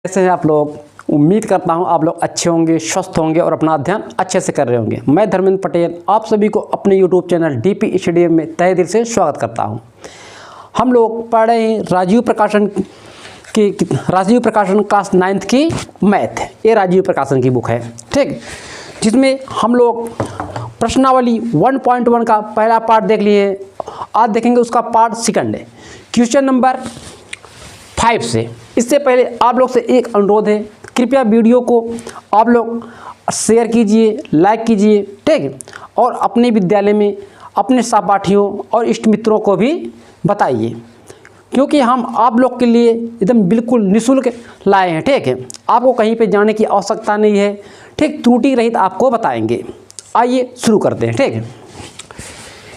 कैसे हैं आप लोग। उम्मीद करता हूं आप लोग अच्छे होंगे, स्वस्थ होंगे और अपना अध्ययन अच्छे से कर रहे होंगे। मैं धर्मेंद्र पटेल आप सभी को अपने यूट्यूब चैनल डीपी स्टूडियो में तहे दिल से स्वागत करता हूं। हम लोग पढ़ रहे हैं राजीव प्रकाशन क्लास 9th की मैथ। ये राजीव प्रकाशन की बुक है, ठीक, जिसमें हम लोग प्रश्नावली 1.1 का पहला पार्ट देख लिए। आज देखेंगे उसका पार्ट सेकंड है, क्वेश्चन नंबर 5 से। इससे पहले आप लोग से एक अनुरोध है, कृपया वीडियो को आप लोग शेयर कीजिए, लाइक कीजिए, ठीक, और अपने विद्यालय में अपने सहपाठियों और इष्ट मित्रों को भी बताइए, क्योंकि हम आप लोग के लिए एकदम बिल्कुल निःशुल्क लाए हैं, ठीक है। आपको कहीं पे जाने की आवश्यकता नहीं है, ठीक, त्रुटि रहित आपको बताएंगे। आइए शुरू करते हैं, ठीक है।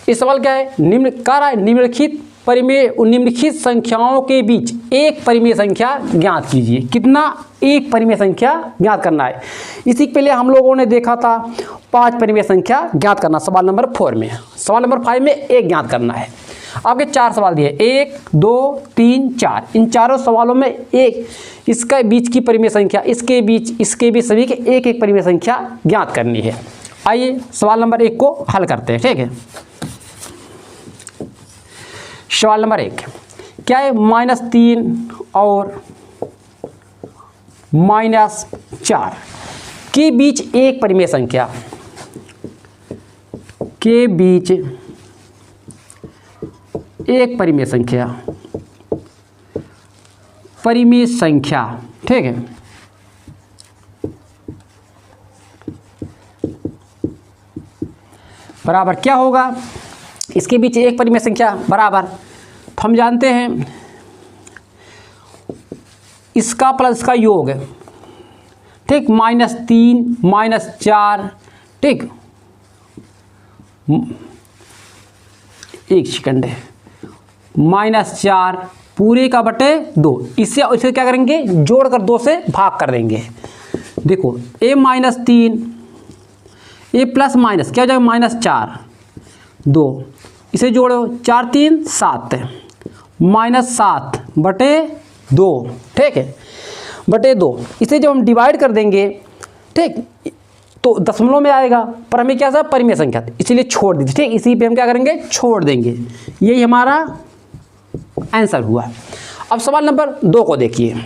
इस सवाल क्या है, निम्नलिखित संख्याओं के बीच एक परिमेय संख्या ज्ञात कीजिए। कितना? एक परिमेय संख्या ज्ञात करना है। इसी के पहले हम लोगों ने देखा था 5 परिमेय संख्या ज्ञात करना, सवाल नंबर 4 में। सवाल नंबर 5 में एक ज्ञात करना है। आपके 4 सवाल दिए, 1, 2, 3, 4। इन चारों सवालों में एक इसके बीच की परिमेय संख्या, इसके बीच सभी के एक एक परिमेय संख्या ज्ञात करनी है। आइए सवाल नंबर 1 को हल करते हैं, ठीक है। सवाल नंबर 1 क्या है, -3 और -4 के बीच एक परिमेय संख्या परिमेय संख्या, ठीक है। बराबर क्या होगा, इसके बीच एक परिमेय संख्या बराबर, तो हम जानते हैं इसका प्लस इसका योग, ठीक, -3 -4, ठीक, एक सेकंड है, -4 पूरे का बटे 2। इससे और इसे क्या करेंगे, जोड़कर 2 से भाग कर देंगे। देखो a -3 a प्लस माइनस क्या हो जाएगा, -4 2, इसे जोड़ो 4 3 7 -7 बटे 2, ठीक है, बटे 2। इसे जब हम डिवाइड कर देंगे, ठीक, तो दशमलव में आएगा, पर हमें क्या था, परिमेय संख्या, इसीलिए छोड़ दीजिए, ठीक। इसी पे हम क्या करेंगे, छोड़ देंगे। यही हमारा आंसर हुआ। अब सवाल नंबर 2 को देखिए।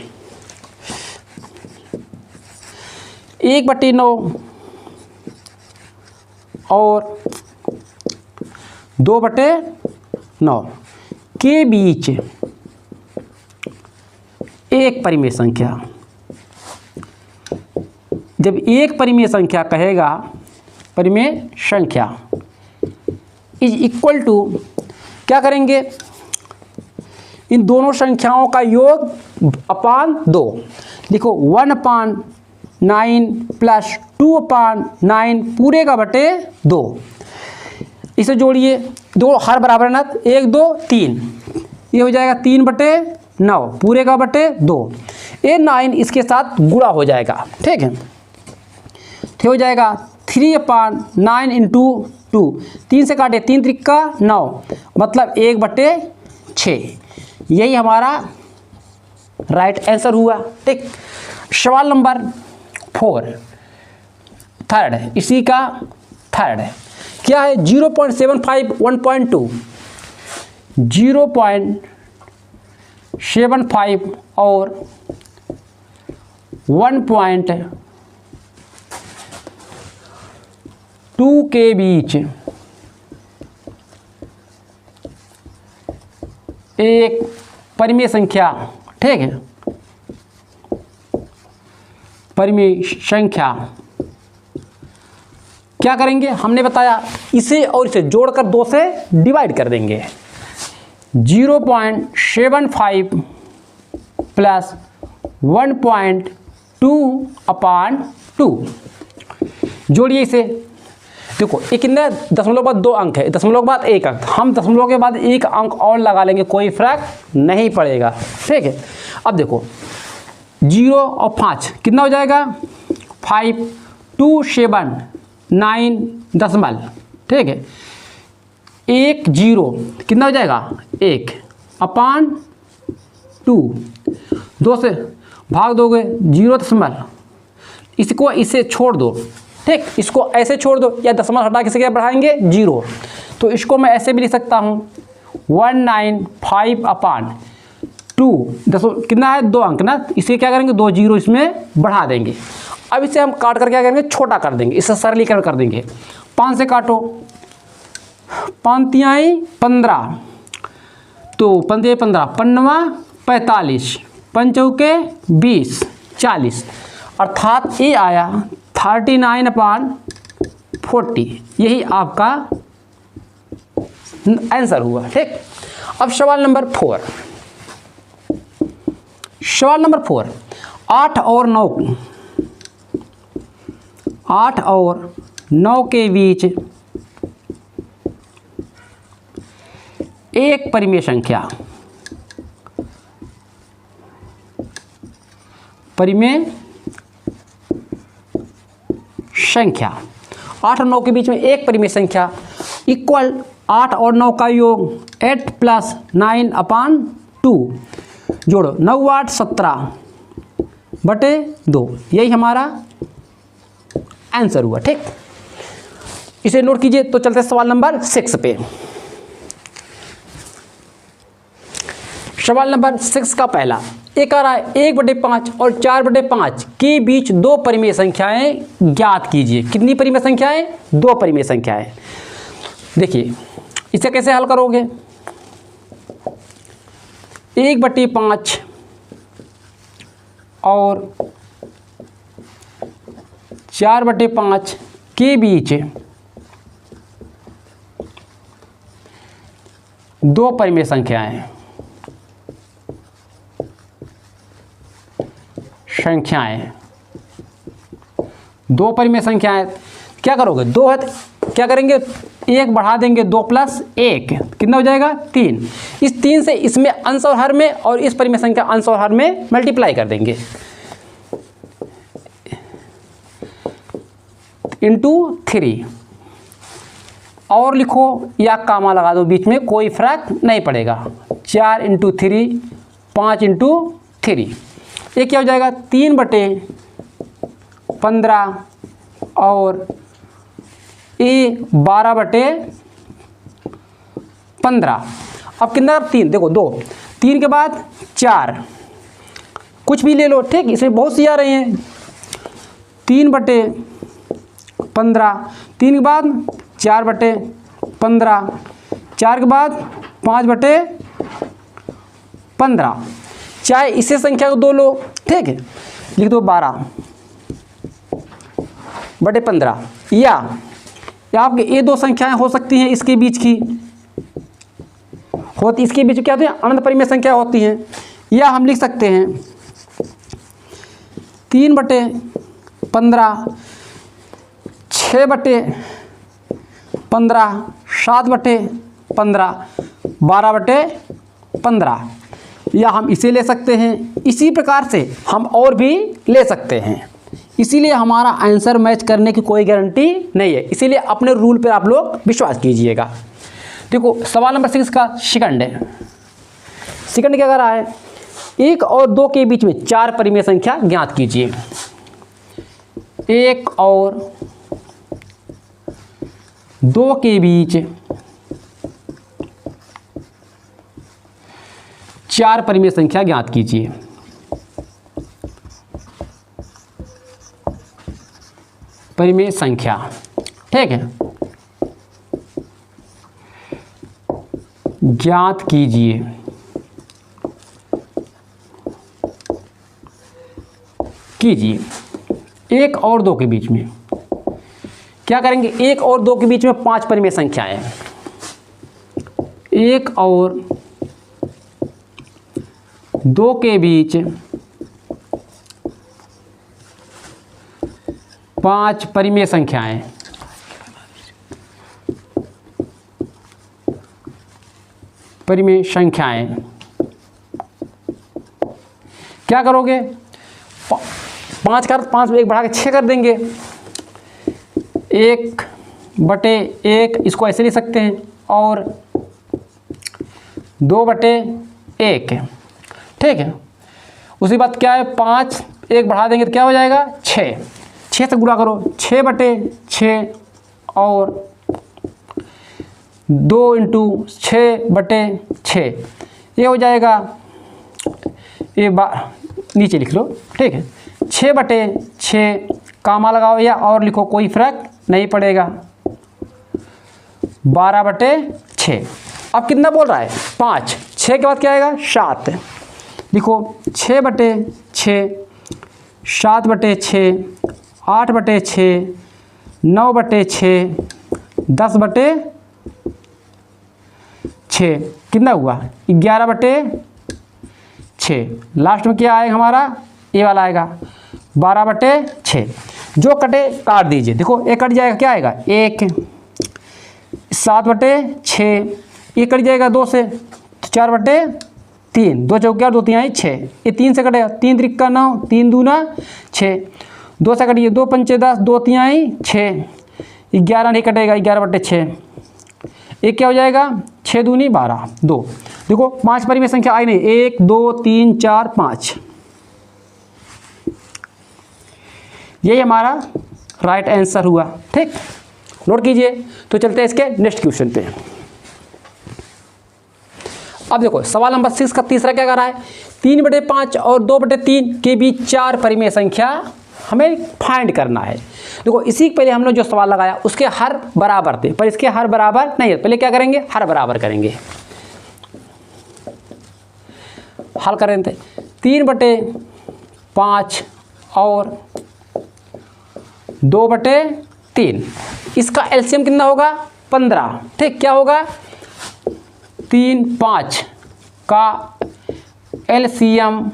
1/9 और 2/9 के बीच एक परिमेय संख्या। जब एक परिमेय संख्या कहेगा, परिमेय संख्या इज इक्वल टू, क्या करेंगे, इन दोनों संख्याओं का योग अपान 2। देखो 1/9 प्लस 2/9 पूरे का बटे 2। इसे जोड़िए, 2 हर बराबर ना, 1 2 3, ये हो जाएगा 3/9 पूरे का बटे 2। ये 9 इसके साथ गुणा हो जाएगा, ठीक है, तो हो जाएगा 3/9 इंटू 2, 3 से काटे 3 त्रिका 9, मतलब 1/6। यही हमारा राइट आंसर हुआ, ठीक। सवाल नंबर 4 थर्ड है, इसी का थर्ड है। क्या है, 0.75 1.2, 0.75 और 1.2 के बीच एक परिमेय संख्या, ठीक है, परिमेय संख्या क्या करेंगे, हमने बताया इसे और इसे जोड़कर 2 से डिवाइड कर देंगे। 0.75 प्लस 1.2/2 जोड़िए इसे। देखो ये कितने, दशमलव के बाद 2 अंक है, दशमलव के बाद 1 अंक, हम दशमलव के बाद 1 अंक और लगा लेंगे, कोई फर्क नहीं पड़ेगा, ठीक है। अब देखो 0 और 5 कितना हो जाएगा, 5 2 7 9 दशमलव, ठीक है। 1 0 कितना हो जाएगा, 1/2, 2 से भाग दोगे 0 इसको इसे छोड़ दो, ठीक, इसको ऐसे छोड़ दो या दशमलव हटा के क्या बढ़ाएंगे 0, तो इसको मैं ऐसे भी लिख सकता हूँ 195/2 कितना है 2 अंक ना, इसे क्या करेंगे 2 0 इसमें बढ़ा देंगे। अब इसे हम काट कर क्या करेंगे छोटा कर देंगे, इसे सरलीकरण कर देंगे। 5 से काटो, 5 तिहाई 15, तो 15 15 पंजवा 45, 5 चौके 20 40, अर्थात ये आया 39/40, यही आपका आंसर हुआ, ठीक। अब सवाल नंबर 4, सवाल नंबर 4, 8 और 9 के बीच एक परिमेय संख्या, 8 और 9 के बीच में एक परिमेय संख्या इक्वल 8 और 9 का योग 8 + 9/2 जोड़ो 9 8 17/2, यही हमारा आंसर हुआ, ठीक। इसे नोट कीजिए। तो चलते हैं सवाल नंबर 6 पे। सवाल नंबर 6 का पहला एक आ रहा है 1/5 और 4/5 के बीच 2 परिमेय संख्याएं ज्ञात कीजिए। कितनी परिमेय संख्याएं? 2 परिमेय संख्याएं। देखिए इसे कैसे हल करोगे। 1/5 और 4/5 के बीच 2 परिमेय संख्याएं 2 परिमेय संख्याएं क्या करोगे? 2 है क्या करेंगे? 1 बढ़ा देंगे, 2 + 1 कितना हो जाएगा? 3। इस 3 से इसमें अंश और हर में और इस परिमेय संख्या अंश और हर में मल्टीप्लाई कर देंगे ×3 और लिखो या कामा लगा दो बीच में, कोई फर्क नहीं पड़ेगा। 4 × 3 5 × 3 ये क्या हो जाएगा? 3/15 और ये 12/15। अब कितना? 3 देखो 2, 3 के बाद 4 कुछ भी ले लो, ठीक। इसमें बहुत सी आ रही हैं। 3/15, 3 के बाद 4/15, 4 के बाद 5/15। चाहे इसे संख्या को 2 लो, ठीक है, लिख दो 12/15 या आपके ये 2 संख्याएं हो सकती हैं इसके बीच की होती, इसके बीच क्या होती है? अनंत परिमेय संख्या होती हैं। या हम लिख सकते हैं 3/15 6/15 7/15 12/15 या हम इसे ले सकते हैं। इसी प्रकार से हम और भी ले सकते हैं। इसीलिए हमारा आंसर मैच करने की कोई गारंटी नहीं है, इसीलिए अपने रूल पर आप लोग विश्वास कीजिएगा। देखो सवाल नंबर 6 का सेकंड है। सेकंड क्या कर रहा है? 1 और 2 के बीच में 4 परिमेय संख्या ज्ञात कीजिए। 1 और 2 के बीच 4 परिमेय संख्या ज्ञात कीजिए। परिमेय संख्या, ठीक है, ज्ञात कीजिए। कीजिए 1 और 2 के बीच में क्या करेंगे? 1 और 2 के बीच में 5 परिमेय संख्याएं। 1 और 2 के बीच 5 परिमेय संख्याएं। परिमेय संख्याएं क्या करोगे? 5 का 5 1 बढ़ा के 6 कर देंगे। 1/1 इसको ऐसे लिख सकते हैं और 2/1, ठीक है। उसी बात क्या है, 5 एक बढ़ा देंगे तो क्या हो जाएगा 6, 6 से गुणा करो, 6/6 और 2 × 6/6 ये हो जाएगा, ये नीचे लिख लो, ठीक है। 6/6 कामा लगाओ या और लिखो, कोई फर्क नहीं पड़ेगा। 12/6 अब कितना बोल रहा है 5, 6 के बाद क्या आएगा 7, लिखो 6/6, 7/6, 8/6, 9/6, 10/6, कितना हुआ 11/6। लास्ट में क्या आएगा हमारा, ये वाला आएगा 12/6। जो कटे काट दीजिए, देखो एक कट जाएगा, क्या आएगा 1, 7/6, ये कट जाएगा 2 से, 4/3, 2 चौके 2 3 6, ये 3 से कटेगा, 3 त्रिका 9, 3 दूना 6, 2 से कटिए, 2 पंचे 10, 2 3 6, 11 नहीं कटेगा, 11/6, ये क्या हो जाएगा 6 दूनी 12, 2। देखो 5 परिमेय संख्या आई नहीं, 1 2 3 4 5, यही हमारा राइट आंसर हुआ। ठीक, नोट कीजिए। तो चलते हैं इसके नेक्स्ट क्वेश्चन पे। अब देखो सवाल नंबर 6 का तीसरा क्या कर रहा है, 3/5 और 2/3 के बीच 4 परिमेय संख्या हमें फाइंड करना है। देखो इसी पहले हमने जो सवाल लगाया उसके हर बराबर थे, पर इसके हर बराबर नहीं है। पहले क्या करेंगे, हर बराबर करेंगे। हल करें थे 3/5 और 2/3, इसका एलसीएम कितना होगा 15। ठीक, क्या होगा 3 5 का एलसीएम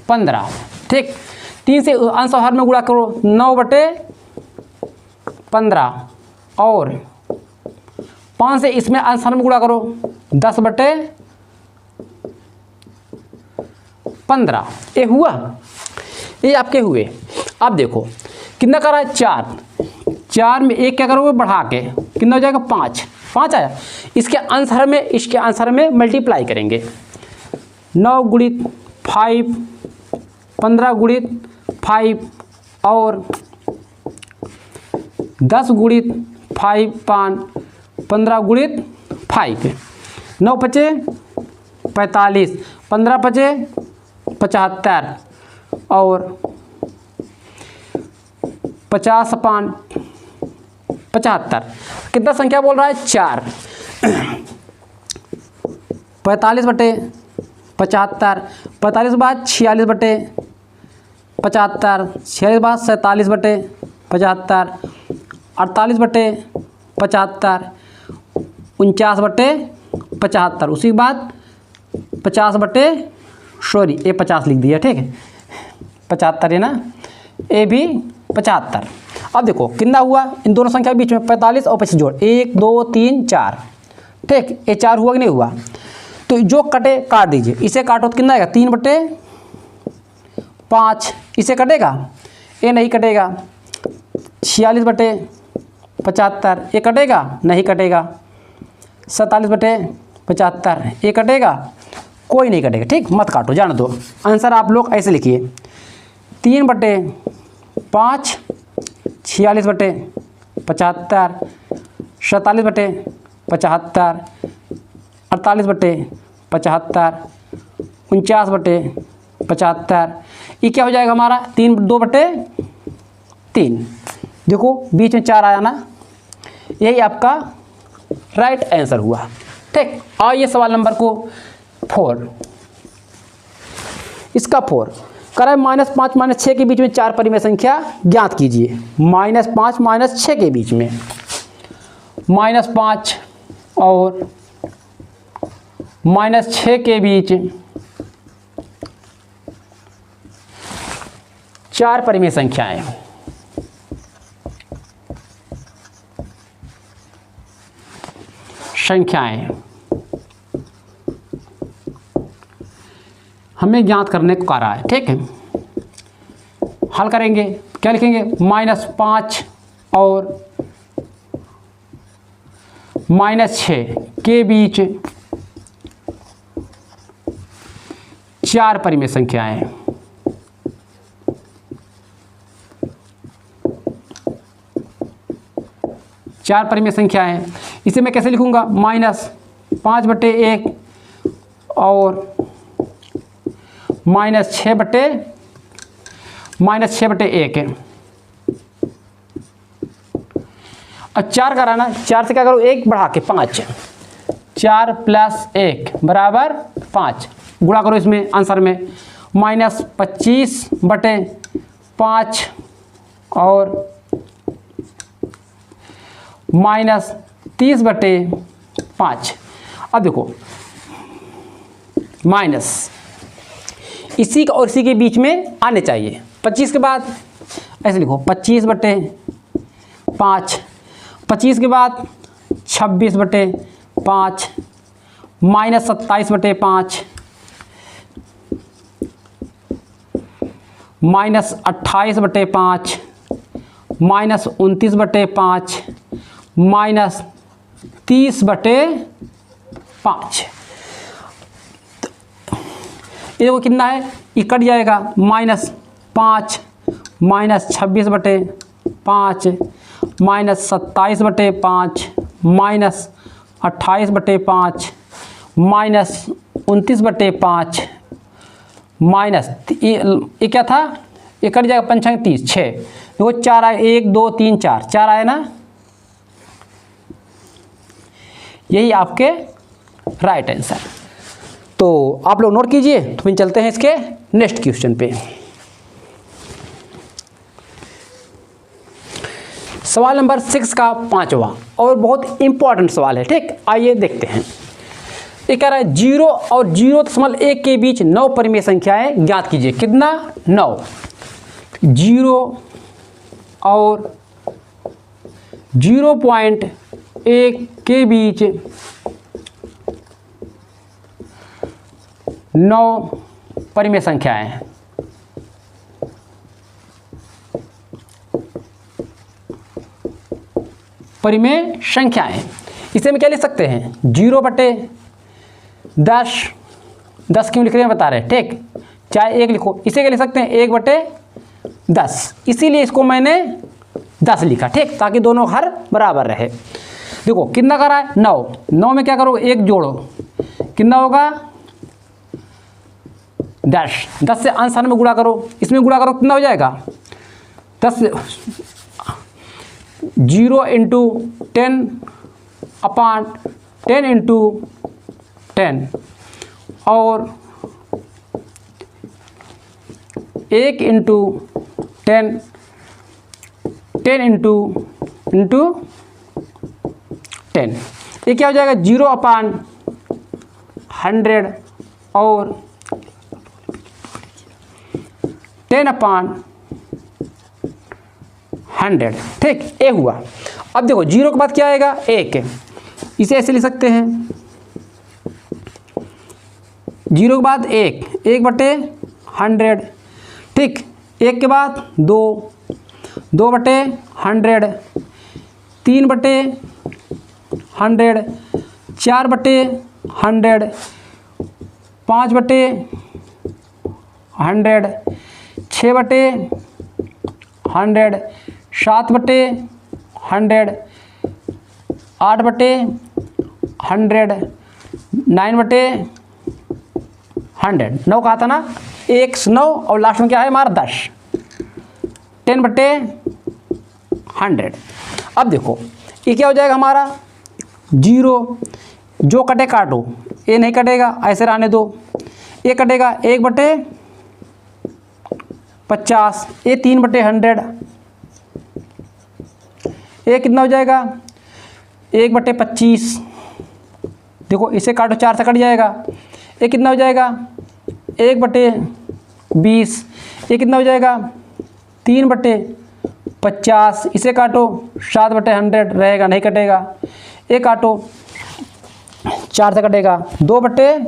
15। ठीक, 3 से अंश और हर में गुणा करो, 9/15 और 5 से इसमें अंश हर में गुणा करो, 10/15। ये हुआ, ये आपके हुए। अब देखो कितना कर रहा है 4 में एक क्या करोगे बढ़ा के, कितना हो जाएगा 5 आया। इसके आंसर में इसके आंसर में मल्टीप्लाई करेंगे, 9 × 5 15 × 5 और 10 × 5 5 15 × 5, 9 5 45, 15 5 75 और 50 5 75। कितना संख्या बोल रहा है 4। 45/75, 45 बाद 46/75, 46 बाद 47/75, 48/75, 49/75, उसी के बाद 50 ये 50 लिख दिया। ठीक है, 75 है ना, ये भी 75। अब देखो कितना हुआ इन दोनों संख्या के बीच में, 45 और 25 जोड़, 1 2 3 4। ठीक, ये 4 हुआ कि नहीं हुआ। तो जो कटे काट दीजिए, इसे काटो तो कितना आएगा 3/5, इसे कटेगा, ये नहीं कटेगा। 46/75, ये कटेगा, नहीं कटेगा। 47/75, ये कटेगा, कोई नहीं कटेगा। ठीक, मत काटो, जान दो। आंसर आप लोग ऐसे लिखिए, 3/5, 46/75, 47/75, 48/75, 49/75। ये क्या हो जाएगा हमारा 2/3। देखो बीच में 4 आया ना, यही आपका राइट आंसर हुआ। ठीक, आइए सवाल नंबर को 4, इसका 4 करें -5 -6 के बीच में 4 परिमेय संख्या ज्ञात कीजिए। -5 -6 के बीच में, -5 और -6 के बीच 4 परिमेय संख्याएं। हमें ज्ञात करने को कह रहा है। ठीक है, हल करेंगे, क्या लिखेंगे, -5 और -6 के बीच 4 परिमेय संख्याएं। चार परिमेय संख्याएं। इसे मैं कैसे लिखूंगा? -5/1 और -6/1 है। और 4 कराना, 4 से क्या करो? 1 बढ़ा के 5, 4 + 1 बराबर 5। गुणा करो इसमें आंसर में, -25/5 और -30/5। अब देखो माइनस इसी का और इसी के बीच में आने चाहिए। 25 के बाद ऐसे लिखो 25/5, 25 के बाद 26/5, -27/5, -28/5, -29/5, -30/5। ये देखो कितना है, ये कट जाएगा, -5, -26/5, -27/5, -28/5, -29/5, ये क्या था? ये कट जाएगा, 5 × 30 6। देखो 4 आए, 1 2 3 4, 4 आए ना। यही आपके राइट आंसर। तो आप लोग नोट कीजिए, तो फिर चलते हैं इसके नेक्स्ट क्वेश्चन पे। सवाल नंबर 6 का 5वां और बहुत इंपॉर्टेंट सवाल है। ठीक, आइए देखते हैं। ये कह रहा है 0 और 0.1 के बीच 9 परिमेय संख्याएं ज्ञात कीजिए। कितना? 9। 0 और 0.1 के बीच 9 परिमेय संख्याएं हैं। परिमेय संख्याएं, इसे हम क्या लिख सकते हैं? 0/10, 10 क्यों लिख रहे हैं बता रहे हैं। ठीक, चाहे 1 लिखो, इसे क्या लिख सकते हैं? 1/10, इसीलिए इसको मैंने 10 लिखा। ठीक, ताकि दोनों हर बराबर रहे। देखो कितना कर रहा है? 9। 9 में क्या करो? 1 जोड़ो, कितना होगा? 10। 10 से आंसर में गुणा करो, इसमें गुणा करो, कितना हो जाएगा? 10 0 × 10/10 × 10 और 1 × 10 10 × 10। ये क्या हो जाएगा? 0/100 और 10/100। ठीक, ये हुआ। अब देखो 0 के बाद क्या आएगा? 1। इसे ऐसे लिख सकते हैं, 0 के बाद 1, 1/100। ठीक, 1 के बाद 2, 2/100, 3/100, 4/100, 5/100, 6/100, 7/100, 8/100, 9/100। 9 कहा था ना, 1 9 और लास्ट में क्या है हमारा? 10। 10/100। अब देखो ये क्या हो जाएगा हमारा? 0 जो कटे काटो, ये नहीं कटेगा, ऐसे रहने दो। ये कटेगा 1/50, ये 3/100। ये कितना हो जाएगा? 1/25। देखो इसे काटो, 4 से कट जाएगा। ये कितना हो जाएगा? 1/20। ये कितना हो जाएगा? 3/50। इसे काटो, 7/100 रहेगा, नहीं कटेगा। ये काटो, 4 से कटेगा, 2/5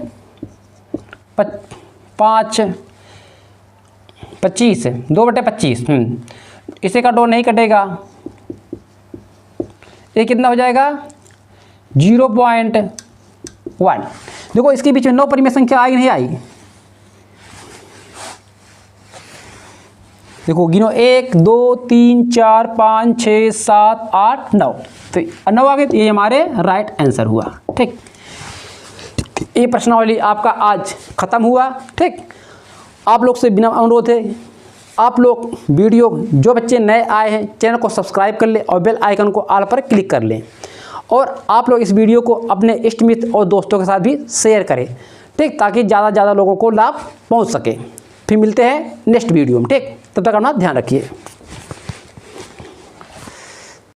25, 2/25। इसे काटो, नहीं कटेगा। ये कितना हो जाएगा? 0.1। देखो इसके बीच में 9 परिमेय संख्या आई नहीं आई? देखो गिनो 1 2 3 4 5 6 7 8 9, तो 9 आ गए, तो ये हमारे राइट आंसर हुआ। ठीक, ये प्रश्नावली आपका आज ख़त्म हुआ। ठीक, आप लोग से बिना अनुरोध है, आप लोग वीडियो, जो बच्चे नए आए हैं चैनल को सब्सक्राइब कर लें और बेल आइकन को ऑल पर क्लिक कर लें, और आप लोग इस वीडियो को अपने इष्ट मित्र और दोस्तों के साथ भी शेयर करें। ठीक, ताकि ज़्यादा से ज़्यादा लोगों को लाभ पहुंच सके। फिर मिलते हैं नेक्स्ट वीडियो में। ठीक, तब तक अपना ध्यान रखिए।